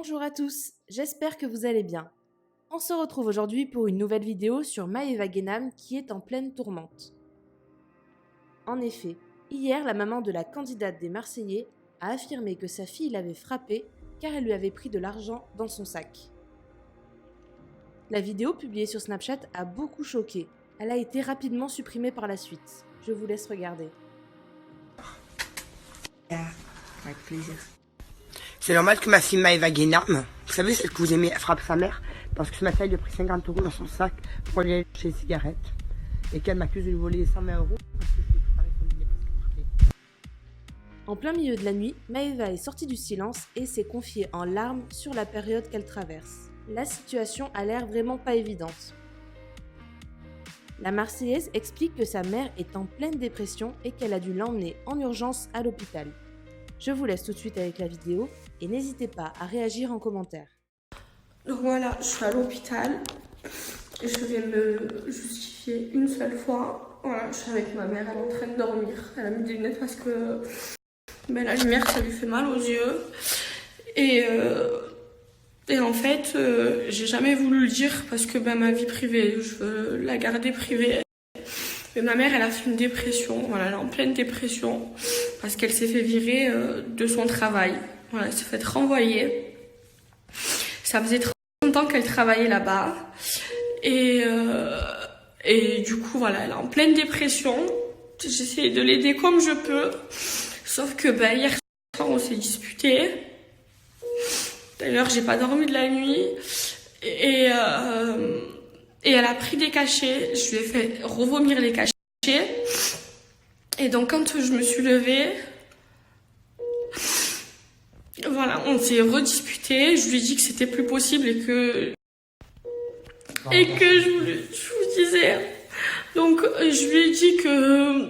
Bonjour à tous, j'espère que vous allez bien. On se retrouve aujourd'hui pour une nouvelle vidéo sur Maëva Guénam qui est en pleine tourmente. En effet, hier la maman de la candidate des Marseillais a affirmé que sa fille l'avait frappée car elle lui avait pris de l'argent dans son sac. La vidéo publiée sur Snapchat a beaucoup choqué. Elle a été rapidement supprimée par la suite. Je vous laisse regarder. Avec plaisir. C'est normal que ma fille Maëva Guénam, vous savez, celle que vous aimez, frappe sa mère, parce que ce matin, elle lui a pris 50 € dans son sac pour aller acheter des cigarettes, et qu'elle m'accuse de lui voler 120 € parce que je lui ai préparé son dîner presque parfait. En plein milieu de la nuit, Maëva est sortie du silence et s'est confiée en larmes sur la période qu'elle traverse. La situation a l'air vraiment pas évidente. La Marseillaise explique que sa mère est en pleine dépression et qu'elle a dû l'emmener en urgence à l'hôpital. Je vous laisse tout de suite avec la vidéo et n'hésitez pas à réagir en commentaire. Donc voilà, je suis à l'hôpital. Je vais me justifier une seule fois. Voilà, je suis avec ma mère, elle est en train de dormir. Elle a mis des lunettes parce que la lumière, ça lui fait mal aux yeux. Et en fait, j'ai jamais voulu le dire parce que ma vie privée, je veux la garder privée. Mais ma mère, elle a fait une dépression. Voilà, elle est en pleine dépression parce qu'elle s'est fait virer de son travail. Voilà, elle s'est fait renvoyer. Ça faisait 30 ans qu'elle travaillait là-bas. Et du coup, voilà, elle est en pleine dépression. J'essaie de l'aider comme je peux. Sauf que hier soir, on s'est disputé. D'ailleurs, j'ai pas dormi de la nuit. Et elle a pris des cachets. Je lui ai fait revomir les cachets. Et donc, quand je me suis levée, voilà, on s'est redisputé. Je lui ai dit que c'était plus possible et que je vous disais. Donc, je lui ai dit que,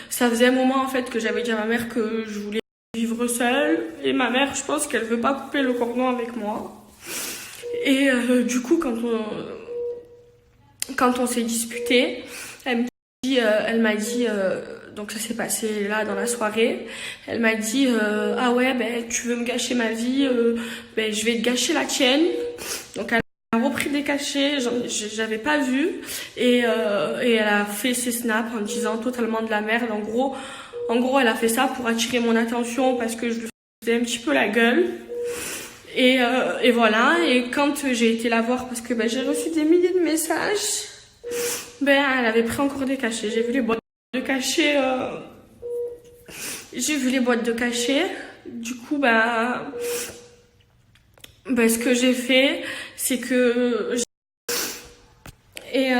ça faisait un moment en fait que j'avais dit à ma mère que je voulais vivre seule. Et ma mère, je pense qu'elle veut pas couper le cordon avec moi. Et du coup, quand on s'est disputé, elle m'a dit, donc ça s'est passé là dans la soirée, elle m'a dit ah ouais, tu veux me gâcher ma vie, je vais te gâcher la tienne. Donc elle a repris des cachets, j'avais pas vu, et elle a fait ses snaps en disant totalement de la merde. En gros, elle a fait ça pour attirer mon attention parce que je lui faisais un petit peu la gueule. Et voilà, et quand j'ai été la voir, parce que j'ai reçu des milliers de messages, elle avait pris encore des cachets. J'ai vu les boîtes de cachets. Du coup, ce que j'ai fait, c'est que... Et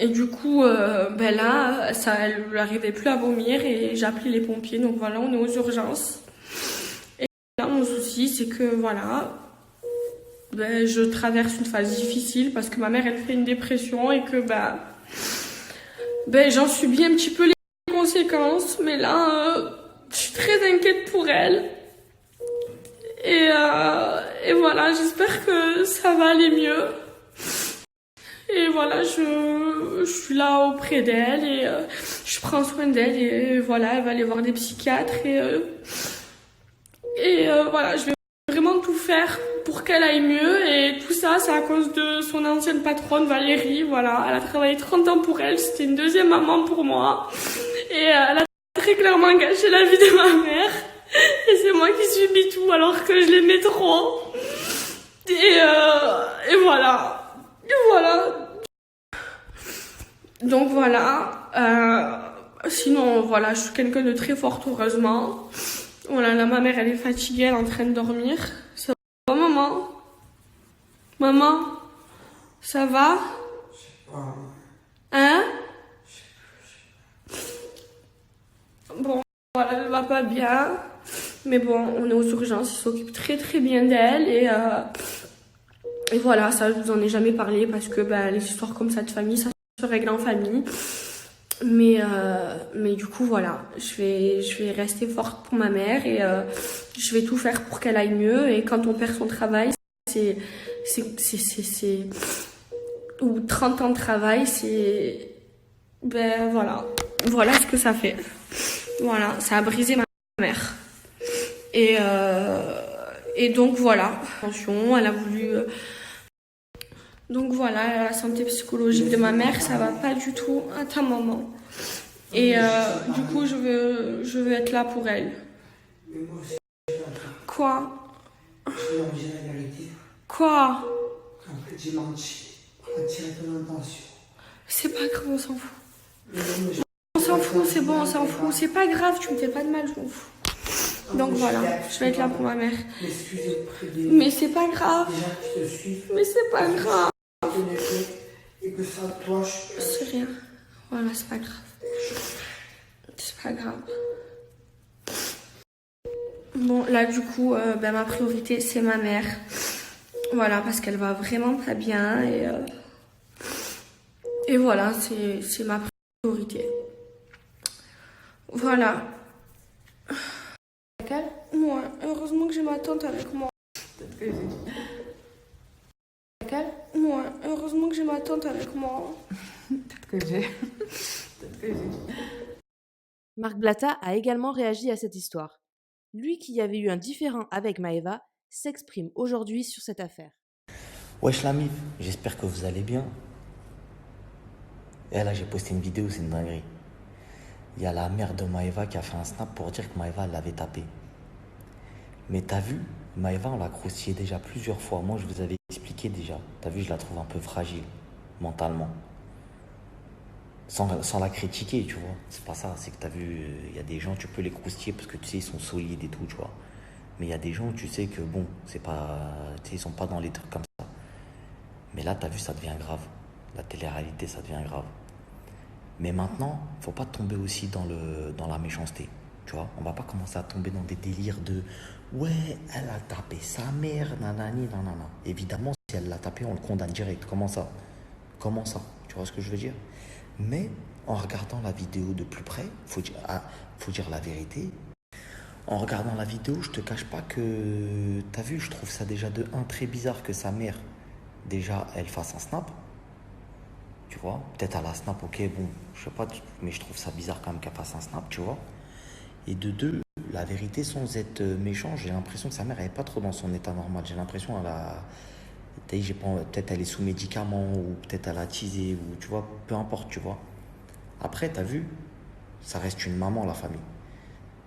du coup, là, elle n'arrivait plus à vomir et j'ai appelé les pompiers. Donc voilà, on est aux urgences. Et là, mon souci, c'est que voilà... je traverse une phase difficile parce que ma mère elle fait une dépression et que j'en subis un petit peu les conséquences, mais là je suis très inquiète pour elle et voilà, j'espère que ça va aller mieux et voilà, je suis là auprès d'elle et je prends soin d'elle et voilà, elle va aller voir des psychiatres et voilà, je vais vraiment tout faire pour qu'elle aille mieux et tout ça c'est à cause de son ancienne patronne Valérie. Voilà, elle a travaillé 30 ans pour elle, c'était une deuxième maman pour moi et elle a très clairement gâché la vie de ma mère et c'est moi qui subis tout alors que je l'aimais trop et voilà donc voilà, sinon voilà, je suis quelqu'un de très forte heureusement. Voilà, là, ma mère, elle est fatiguée, elle est en train de dormir. Ça va, maman? Maman? Ça va? Hein? Bon, voilà, elle va pas bien. Mais bon, on est aux urgences, ils s'occupent très très bien d'elle. Et voilà, ça, je vous en ai jamais parlé parce que les histoires comme ça de famille, ça se règle en famille. Mais du coup voilà, je vais rester forte pour ma mère et je vais tout faire pour qu'elle aille mieux. Et quand on perd son travail, ou 30 ans de travail, c'est voilà ce que ça fait. Voilà, ça a brisé ma mère. Et Et donc voilà, attention, elle a voulu... Donc voilà, la santé psychologique de ma mère, ça va pas du tout à ta maman. Et du coup, je veux être là pour elle. Quoi? Quoi? En fait, j'ai menti. On a tiré ton intention. C'est pas grave, on s'en fout. On s'en fout, c'est bon, on s'en fout. C'est pas grave, tu me fais pas de mal, je m'en fous. Donc voilà, je vais être là pour ma mère. Mais c'est pas grave. Mais c'est pas grave. Et que ça, toi, c'est rien. Voilà, c'est pas grave. C'est pas grave. Bon, là, du coup, ma priorité, c'est ma mère. Voilà, parce qu'elle va vraiment pas bien. Et voilà, c'est ma priorité. Voilà. Ouais, heureusement que j'ai ma tante avec moi. Ouais, heureusement que j'ai ma tante avec moi. Marc Blatta a également réagi à cette histoire. Lui qui avait eu un différend avec Maëva s'exprime aujourd'hui sur cette affaire. Wesh la mif, j'espère que vous allez bien. Et là j'ai posté une vidéo, c'est une dinguerie. Il y a la mère de Maëva qui a fait un snap pour dire que Maëva l'avait tapé. Mais t'as vu, Maëva on l'a croustillé déjà plusieurs fois. Moi je vous avais expliqué déjà. T'as vu, je la trouve un peu fragile, mentalement. Sans la critiquer, tu vois. C'est pas ça, c'est que t'as vu, il y a des gens, tu peux les croustiller parce que tu sais, ils sont solides et tout, tu vois. Mais il y a des gens, tu sais que bon, c'est pas, tu sais, ils sont pas dans les trucs comme ça. Mais là, t'as vu, ça devient grave. La télé-réalité, ça devient grave. Mais maintenant, faut pas tomber aussi dans la méchanceté. Tu vois, on va pas commencer à tomber dans des délires de ouais, elle a tapé sa mère, nanani, nanana. Évidemment, si elle l'a tapé, on le condamne direct. Comment ça? Comment ça? Tu vois ce que je veux dire? Mais en regardant la vidéo de plus près, faut dire la vérité. En regardant la vidéo, je te cache pas que t'as vu, je trouve ça déjà de un très bizarre que sa mère, déjà, elle fasse un snap. Tu vois, peut-être à la snap, ok, bon, je sais pas, mais je trouve ça bizarre quand même qu'elle fasse un snap, tu vois. Et de deux, la vérité, sans être méchant, j'ai l'impression que sa mère, elle est pas trop dans son état normal. J'ai l'impression qu'elle a, peut-être elle est sous médicaments, ou peut-être elle a teasé, ou tu vois, peu importe, tu vois. Après, t'as vu, ça reste une maman, la famille.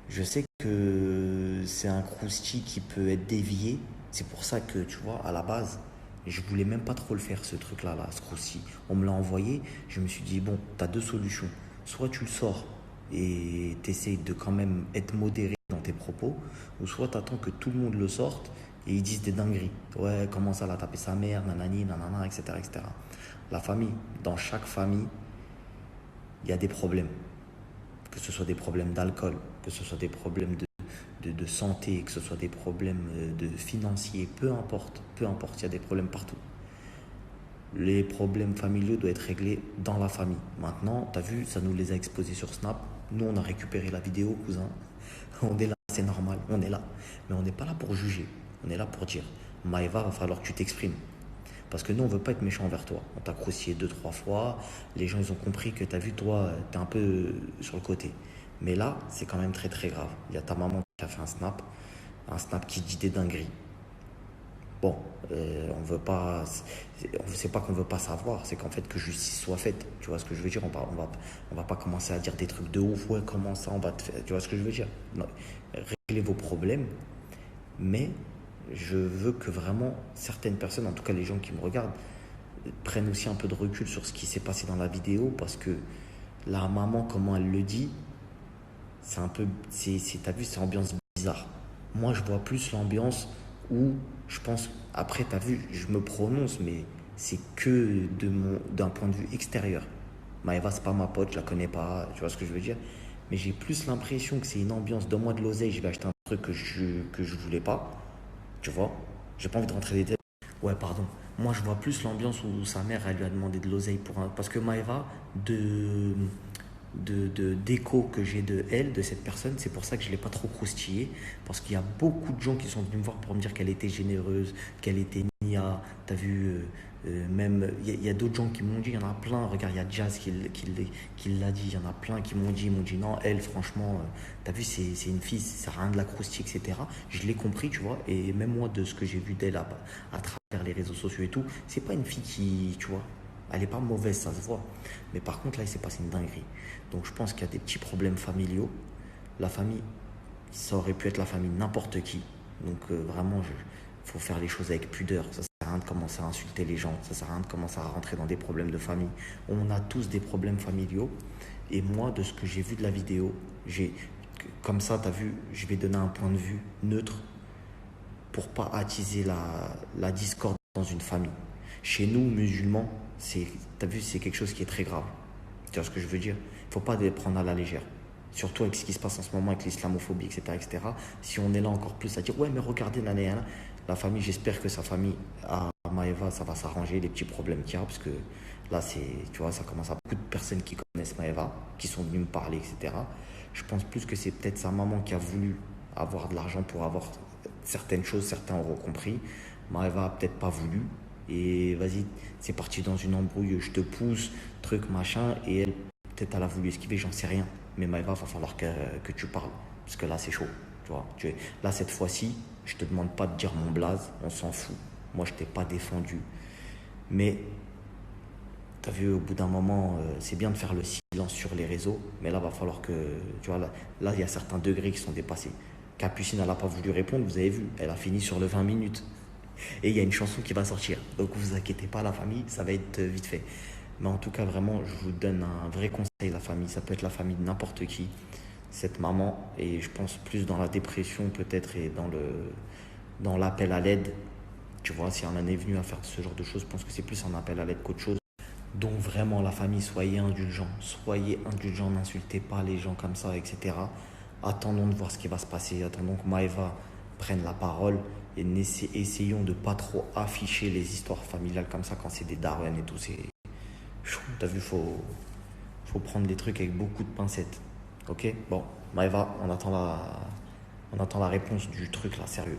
Je sais que c'est un croustille qui peut être dévié. C'est pour ça que, tu vois, à la base, je voulais même pas trop le faire, ce truc-là, ce croustille. On me l'a envoyé, je me suis dit, bon, t'as deux solutions. Soit tu le sors et t'essayes de quand même être modéré dans tes propos, ou soit t'attends que tout le monde le sorte et ils disent des dingueries. Ouais, comment ça, elle a tapé sa mère, nanani, nanana, etc., etc. La famille, dans chaque famille, il y a des problèmes. Que ce soit des problèmes d'alcool, que ce soit des problèmes de santé, que ce soit des problèmes de financiers, peu importe, il y a des problèmes partout. Les problèmes familiaux doivent être réglés dans la famille. Maintenant, t'as vu, ça nous les a exposés sur Snap. Nous, on a récupéré la vidéo, cousin. On est là, c'est normal, on est là. Mais on n'est pas là pour juger, on est là pour dire, Maëva, va falloir que tu t'exprimes. Parce que nous, on veut pas être méchant envers toi. On t'a croustillé 2-3 fois. Les gens, ils ont compris que t'as vu, toi, t'es un peu sur le côté. Mais là, c'est quand même très très grave. Il y a ta maman qui a fait un snap qui dit des dingueries. Bon, on veut pas, c'est pas qu'on veut pas savoir, c'est qu'en fait que justice soit faite. Tu vois ce que je veux dire? On va pas commencer à dire des trucs de ouf. Ouais, comment ça, on va te faire. Tu vois ce que je veux dire? Non, réglez vos problèmes, mais je veux que vraiment certaines personnes, en tout cas les gens qui me regardent, prennent aussi un peu de recul sur ce qui s'est passé dans la vidéo, parce que la maman, comment elle le dit, c'est un peu, t'as vu, c'est ambiance bizarre. Moi, je vois plus l'ambiance où je pense, après, t'as vu, je me prononce, mais c'est que d'un point de vue extérieur. Maëva, c'est pas ma pote, je la connais pas, tu vois ce que je veux dire. Mais j'ai plus l'impression que c'est une ambiance, donne-moi de l'oseille, je vais acheter un truc que je voulais pas, tu vois. J'ai pas envie de rentrer des détails. Ouais, pardon. Moi, je vois plus l'ambiance où sa mère, elle lui a demandé de l'oseille parce que Maëva, d'écho que j'ai de elle, de cette personne, c'est pour ça que je ne l'ai pas trop croustillé, parce qu'il y a beaucoup de gens qui sont venus me voir pour me dire qu'elle était généreuse, qu'elle était t'as vu, même, il y a d'autres gens qui m'ont dit, il y en a plein, regarde, il y a Jazz qui l'a dit, il y en a plein qui m'ont dit, non, elle, franchement, t'as vu, c'est une fille, ça sert à rien de la croustiller, etc. Je l'ai compris, tu vois, et même moi, de ce que j'ai vu d'elle à travers les réseaux sociaux et tout, c'est pas une fille qui, tu vois, elle est pas mauvaise, ça se voit. Mais par contre, là, il s'est passé une dinguerie. Donc, je pense qu'il y a des petits problèmes familiaux. La famille, ça aurait pu être la famille n'importe qui. Donc, vraiment, faut faire les choses avec pudeur. Ça sert à rien de commencer à insulter les gens. Ça sert à rien de commencer à rentrer dans des problèmes de famille. On a tous des problèmes familiaux. Et moi, de ce que j'ai vu de la vidéo, comme ça, tu as vu, je vais donner un point de vue neutre pour pas attiser la discorde dans une famille. Chez nous, musulmans, t'as vu, c'est quelque chose qui est très grave. Tu vois ce que je veux dire? Il faut pas les prendre à la légère. Surtout avec ce qui se passe en ce moment avec l'islamophobie, etc., etc. Si on est là encore plus à dire, ouais, mais regardez, la famille, j'espère que sa famille, à Maëva, ça va s'arranger, les petits problèmes qu'il y a, parce que là, tu vois, ça commence à beaucoup de personnes qui connaissent Maëva, qui sont venues me parler, etc. Je pense plus que c'est peut-être sa maman qui a voulu avoir de l'argent pour avoir certaines choses, certains auront compris. Maëva a peut-être pas voulu. Et vas-y, c'est parti dans une embrouille, je te pousse, truc, machin, et elle, peut-être elle a voulu esquiver, j'en sais rien. Mais Maëva, il va falloir que tu parles, parce que là, c'est chaud, tu vois. Là, cette fois-ci, je te demande pas de dire mon blaze, on s'en fout. Moi, je t'ai pas défendu. Mais, t'as vu, au bout d'un moment, c'est bien de faire le silence sur les réseaux, mais là, va falloir que, tu vois, là, il y a certains degrés qui sont dépassés. Capucine, elle n'a pas voulu répondre, vous avez vu, elle a fini sur le 20 minutes. Et il y a une chanson qui va sortir. Donc vous inquiétez pas, la famille, ça va être vite fait. Mais en tout cas, vraiment, je vous donne un vrai conseil, la famille. Ça peut être la famille de n'importe qui, cette maman. Et je pense plus dans la dépression peut-être et dans l'appel à l'aide. Tu vois, si on en est venu à faire ce genre de choses, je pense que c'est plus un appel à l'aide qu'autre chose. Donc vraiment, la famille, soyez indulgents. Soyez indulgents, n'insultez pas les gens comme ça, etc. Attendons de voir ce qui va se passer. Attendons que Maëva prenne la parole. Et essayons de pas trop afficher les histoires familiales comme ça quand c'est des darwens et tout. T'as vu, faut prendre les trucs avec beaucoup de pincettes. Ok? Bon, Maëva, on attend la réponse du truc là, sérieux.